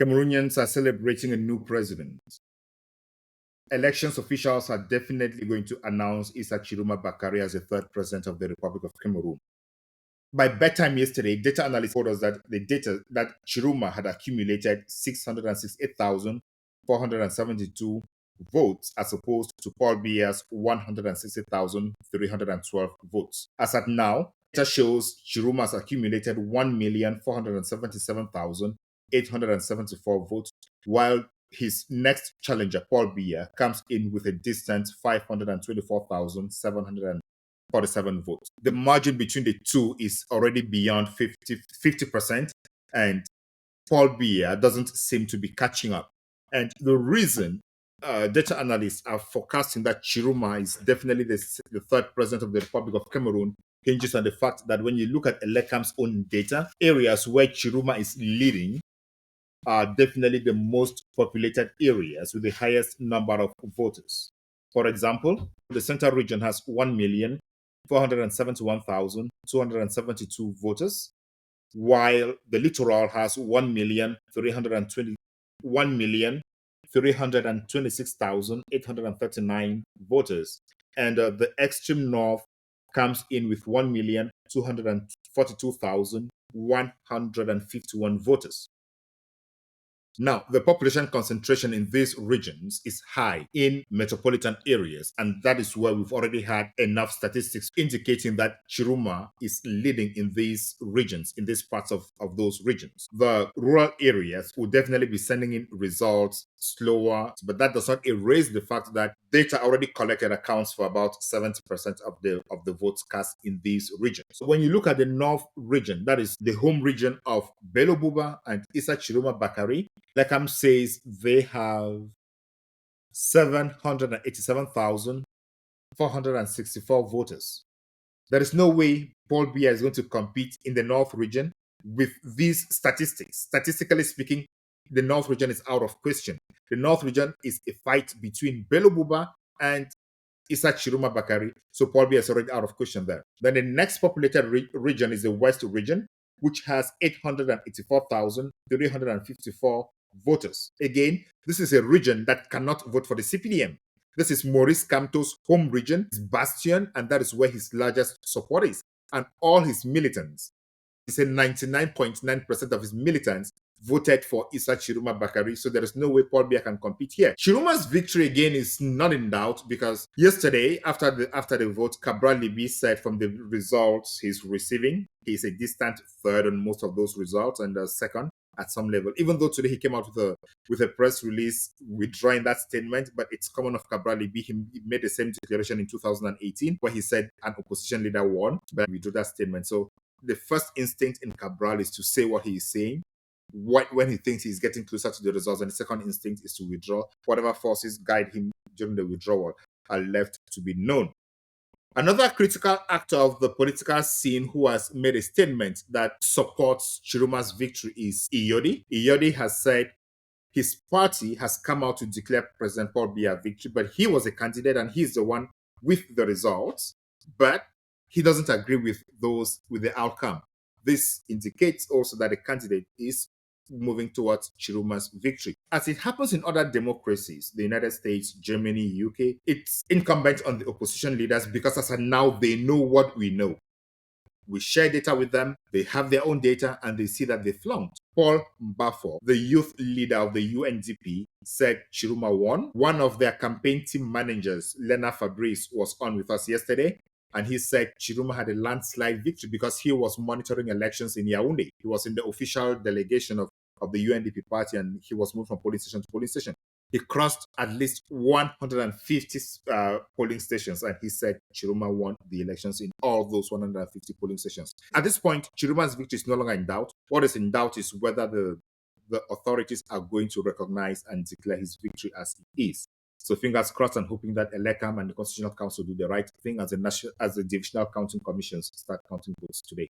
Cameroonians are celebrating a new president. Elections officials are definitely going to announce Issa Tchiroma Bakary as the third president of the Republic of Cameroon. By bedtime yesterday, data analysts told us that the data that Tchiroma had accumulated 668,472 votes as opposed to Paul Biya's 160,312 votes. As at now, data shows Tchiroma has accumulated 1,477,874 votes, while his next challenger, Paul Biya, comes in with a distant 524,747 votes. The margin between the two is already beyond 50%, and Paul Biya doesn't seem to be catching up. And the reason data analysts are forecasting that Tchiroma is definitely the third president of the Republic of Cameroon hinges on the fact that when you look at ELECAM's own data, areas where Tchiroma is leading are definitely the most populated areas with the highest number of voters. For example, the Central region has 1,471,272 voters, while the Littoral has 1,326,839 voters. And the extreme north comes in with 1,242,151 voters. Now, the population concentration in these regions is high in metropolitan areas, and that is where we've already had enough statistics indicating that Tchiroma is leading in these regions, in these parts of those regions. The rural areas will definitely be sending in results slower, but that does not erase the fact that data already collected accounts for about 70% of the votes cast in these regions. So when you look at the North region, that is the home region of Bello Buba and Issa Tchiroma Bakary, ELECAM says they have 787,464 voters. There is no way Paul Biya is going to compete in the North region with these statistics. Statistically speaking, the North region is out of question. The North region is a fight between Bello Buba and Issa Tchiroma Bakary. So Paul Biya is already out of question there. Then the next populated region is the West region, which has 884,354 voters. Again, this is a region that cannot vote for the CPDM. This is Maurice Kamto's home region, his bastion, and that is where his largest support is. And all his militants, he said 99.9% of his militants voted for Issa Tchiroma Bakary, so there is no way Paul Biya can compete here. Chiroma's victory again is not in doubt because yesterday, after the vote, Cabral Libi said from the results he's receiving, he's a distant third on most of those results and second at some level. Even though today he came out with a press release withdrawing that statement, but it's common of Cabral Libi. He made the same declaration in 2018 where he said an opposition leader won, but he withdrew that statement. So the first instinct in Cabral is to say what he is saying when he thinks he's getting closer to the results, and the second instinct is to withdraw. Whatever forces guide him during the withdrawal are left to be known. Another critical actor of the political scene who has made a statement that supports Chiroma's victory is Iyodi. Iyodi has said his party has come out to declare President Paul Biya victory, but he was a candidate and he's the one with the results, but he doesn't agree with the outcome. This indicates also that the candidate is moving towards Chiroma's victory. As it happens in other democracies, the United States, Germany, UK, it's incumbent on the opposition leaders because as of now, they know what we know. We share data with them, they have their own data, and they see that they flunked. Paul Biya, the youth leader of the UNDP, said Tchiroma won. One of their campaign team managers, Lena Fabrice, was on with us yesterday, and he said Tchiroma had a landslide victory because he was monitoring elections in Yaoundé. He was in the official delegation of the UNDP party, and he was moved from polling station to polling station. He crossed at least 150 polling stations, and he said Tchiroma won the elections in all those 150 polling stations. At this point, Chiroma's victory is no longer in doubt. What is in doubt is whether the authorities are going to recognize and declare his victory as it is. So fingers crossed and hoping that ELECAM and the Constitutional Council do the right thing as the divisional counting commissions start counting votes today.